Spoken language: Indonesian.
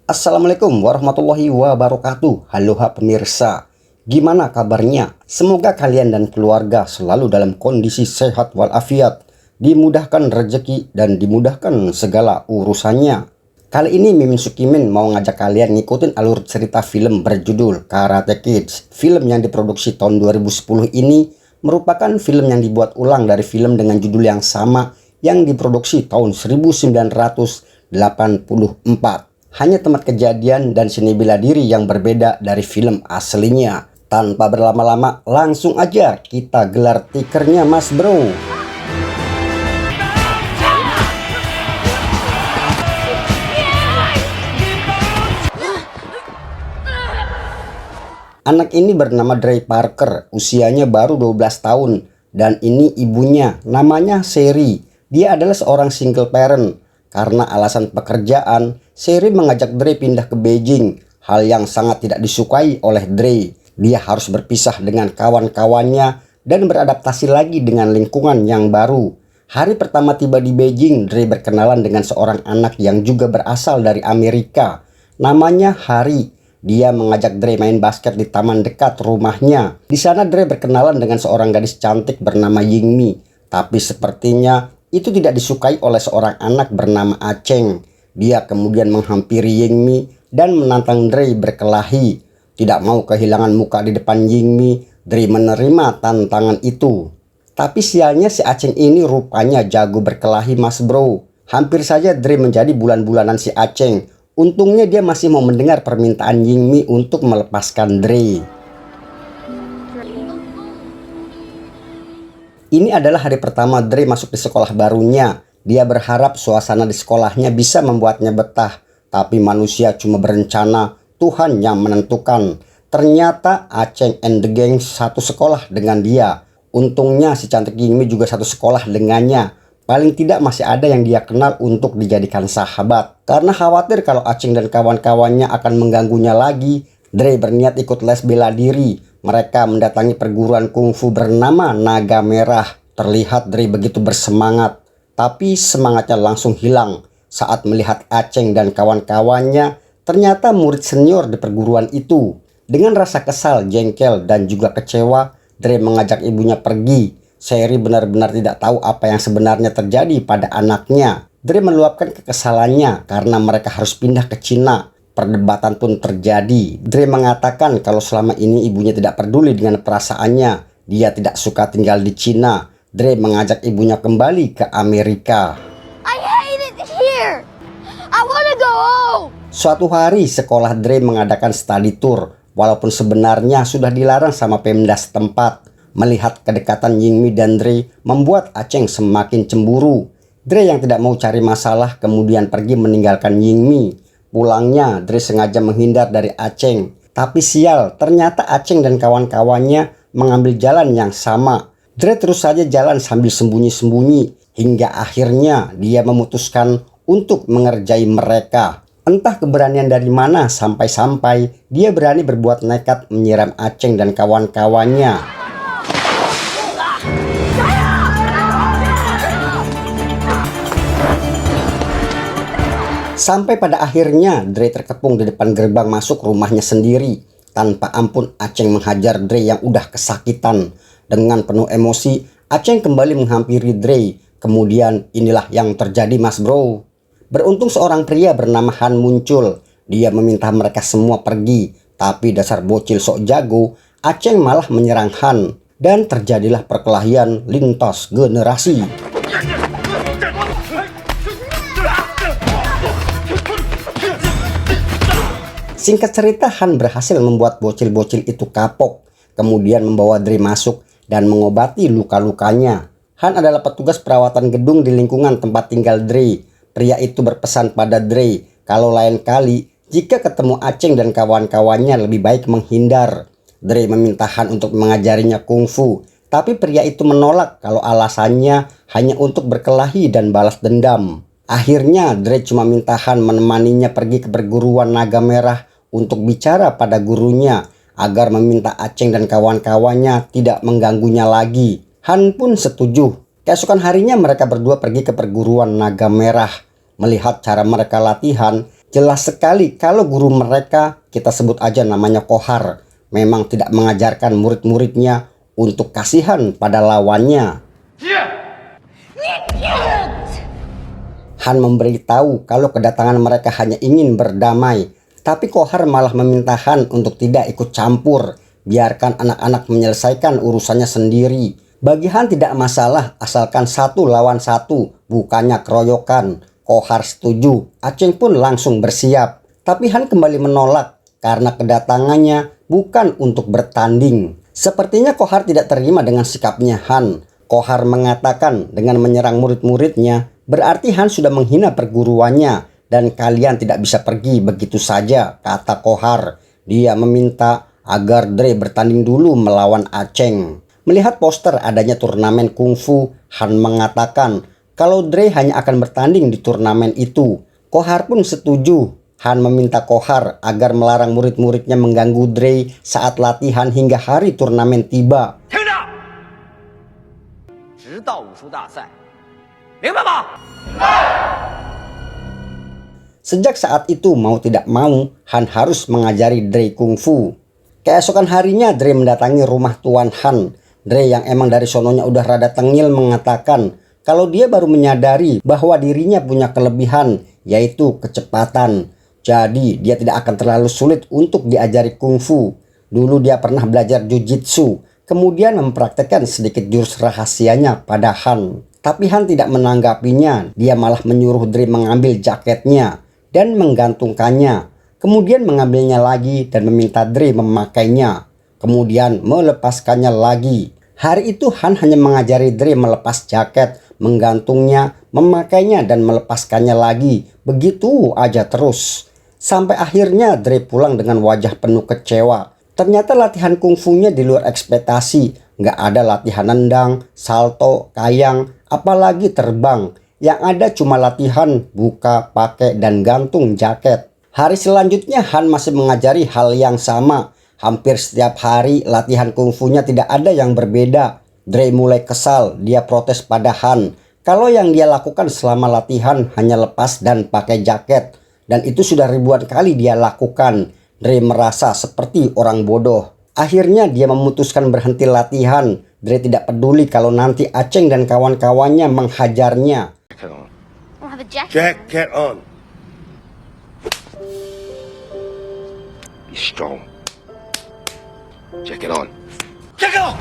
Assalamualaikum warahmatullahi wabarakatuh. Halo pemirsa, gimana kabarnya? Semoga kalian dan keluarga selalu dalam kondisi sehat walafiat, dimudahkan rezeki dan dimudahkan segala urusannya. Kali ini Mimin Sukimin mau ngajak kalian ngikutin alur cerita film berjudul Karate Kids. Film yang diproduksi tahun 2010 ini merupakan film yang dibuat ulang dari film dengan judul yang sama yang diproduksi tahun 1984. Hanya tempat kejadian dan seni bela diri yang berbeda dari film aslinya. Tanpa berlama-lama, langsung aja kita gelar tikernya Mas Bro. Anak ini bernama Dre Parker, usianya baru 12 tahun. Dan ini ibunya, namanya Sherry. Dia adalah seorang single parent. Karena alasan pekerjaan, Sherry mengajak Dre pindah ke Beijing, hal yang sangat tidak disukai oleh Dre. Dia harus berpisah dengan kawan-kawannya dan beradaptasi lagi dengan lingkungan yang baru. Hari pertama tiba di Beijing, Dre berkenalan dengan seorang anak yang juga berasal dari Amerika. Namanya Hari. Dia mengajak Dre main basket di taman dekat rumahnya. Di sana Dre berkenalan dengan seorang gadis cantik bernama Yingmi. Tapi sepertinya itu tidak disukai oleh seorang anak bernama Aceng. Dia kemudian menghampiri Yingmi dan menantang Dre berkelahi. Tidak mau kehilangan muka di depan Yingmi, Dre menerima tantangan itu. Tapi sialnya si Aceng ini rupanya jago berkelahi Mas Bro. Hampir saja Dre menjadi bulan-bulanan si Aceng. Untungnya dia masih mau mendengar permintaan Yingmi untuk melepaskan Dre. Ini adalah hari pertama Dre masuk di sekolah barunya. Dia berharap suasana di sekolahnya bisa membuatnya betah. Tapi manusia cuma berencana, Tuhan yang menentukan. Ternyata Aceng and the Gang satu sekolah dengan dia. Untungnya si cantik Yingmi juga satu sekolah dengannya. Paling tidak masih ada yang dia kenal untuk dijadikan sahabat. Karena khawatir kalau Aceng dan kawan-kawannya akan mengganggunya lagi, Dre berniat ikut les bela diri. Mereka mendatangi perguruan kungfu bernama Naga Merah. Terlihat Dre begitu bersemangat. Tapi semangatnya langsung hilang saat melihat Aceng dan kawan-kawannya ternyata murid senior di perguruan itu. Dengan rasa kesal, jengkel, dan juga kecewa, Dre mengajak ibunya pergi. Sherry benar-benar tidak tahu apa yang sebenarnya terjadi pada anaknya. Dre meluapkan kekesalannya karena mereka harus pindah ke Cina. Perdebatan pun terjadi. Dre mengatakan kalau selama ini ibunya tidak peduli dengan perasaannya. Dia tidak suka tinggal di Cina. Dre mengajak ibunya kembali ke Amerika. I hate it here. I wanna go home. Suatu hari sekolah Dre mengadakan study tour. Walaupun sebenarnya sudah dilarang sama Pemda setempat. Melihat kedekatan Yingmi dan Dre membuat Aceng semakin cemburu. Dre yang tidak mau cari masalah kemudian pergi meninggalkan Yingmi. Pulangnya, Dre sengaja menghindar dari Aceng. Tapi sial, ternyata Aceng dan kawan-kawannya mengambil jalan yang sama. Dre terus saja jalan sambil sembunyi-sembunyi. Hingga akhirnya dia memutuskan untuk mengerjai mereka. Entah keberanian dari mana sampai-sampai dia berani berbuat nekat menyiram Aceng dan kawan-kawannya. Sampai pada akhirnya Dre terkepung di depan gerbang masuk rumahnya sendiri. Tanpa ampun Aceng menghajar Dre yang udah kesakitan. Dengan penuh emosi, Aceng kembali menghampiri Dre. Kemudian inilah yang terjadi Mas Bro. Beruntung seorang pria bernama Han muncul. Dia meminta mereka semua pergi. Tapi dasar bocil sok jago, Aceng malah menyerang Han. Dan terjadilah perkelahian lintas generasi. Singkat cerita, Han berhasil membuat bocil-bocil itu kapok. Kemudian membawa Dre masuk dan mengobati luka-lukanya. Han adalah petugas perawatan gedung di lingkungan tempat tinggal Dre. Pria itu berpesan pada Dre, kalau lain kali jika ketemu Aceng dan kawan-kawannya lebih baik menghindar. Dre meminta Han untuk mengajarinya kungfu. Tapi pria itu menolak kalau alasannya hanya untuk berkelahi dan balas dendam. Akhirnya Dre cuma minta Han menemaninya pergi ke perguruan Naga Merah untuk bicara pada gurunya agar meminta Aceng dan kawan-kawannya tidak mengganggunya lagi. Han pun setuju. Keesokan harinya mereka berdua pergi ke perguruan Naga Merah. Melihat cara mereka latihan, Jelas sekali kalau guru mereka, kita sebut aja namanya Kohar, memang tidak mengajarkan murid-muridnya untuk kasihan pada lawannya. Han memberitahu kalau kedatangan mereka hanya ingin berdamai, tapi Kohar malah meminta Han untuk tidak ikut campur, biarkan anak-anak menyelesaikan urusannya sendiri. Bagi Han tidak masalah asalkan 1 lawan 1, bukannya keroyokan. Kohar setuju, Aceng pun langsung bersiap. Tapi Han kembali menolak karena kedatangannya bukan untuk bertanding. Sepertinya Kohar tidak terima dengan sikapnya Han. Kohar mengatakan dengan menyerang murid-muridnya, berarti Han sudah menghina perguruannya dan kalian tidak bisa pergi begitu saja, kata Kohar. Dia meminta agar Dre bertanding dulu melawan Aceng. Melihat poster adanya turnamen kungfu, Han mengatakan kalau Dre hanya akan bertanding di turnamen itu. Kohar pun setuju. Han meminta Kohar agar melarang murid-muridnya mengganggu Dre saat latihan hingga hari turnamen tiba. Sejak saat itu mau tidak mau, Han harus mengajari Dre kungfu. Keesokan harinya Dre mendatangi rumah Tuan Han. Dre yang emang dari sononya udah rada tengil mengatakan kalau dia baru menyadari bahwa dirinya punya kelebihan, yaitu kecepatan. Jadi dia tidak akan terlalu sulit untuk diajari kungfu. Dulu dia pernah belajar jujitsu, kemudian mempraktekkan sedikit jurus rahasianya pada Han. Tapi Han tidak menanggapinya, dia malah menyuruh Dre mengambil jaketnya dan menggantungkannya. Kemudian mengambilnya lagi dan meminta Dre memakainya. Kemudian melepaskannya lagi. Hari itu Han hanya mengajari Dre melepas jaket, menggantungnya, memakainya dan melepaskannya lagi. Begitu aja terus. Sampai akhirnya Dre pulang dengan wajah penuh kecewa. Ternyata latihan kungfunya di luar ekspektasi. Nggak ada latihan nendang, salto, kayang, apalagi terbang. Yang ada cuma latihan buka, pakai, dan gantung jaket. Hari selanjutnya Han masih mengajari hal yang sama. Hampir setiap hari latihan kungfunya tidak ada yang berbeda. Dre mulai kesal, dia protes pada Han. Kalau yang dia lakukan selama latihan hanya lepas dan pakai jaket. Dan itu sudah ribuan kali dia lakukan. Dre merasa seperti orang bodoh. Akhirnya dia memutuskan berhenti latihan. Dre tidak peduli kalau nanti Aceng dan kawan-kawannya menghajarnya. Jacket on. Be strong. Jacket on. Jacket on!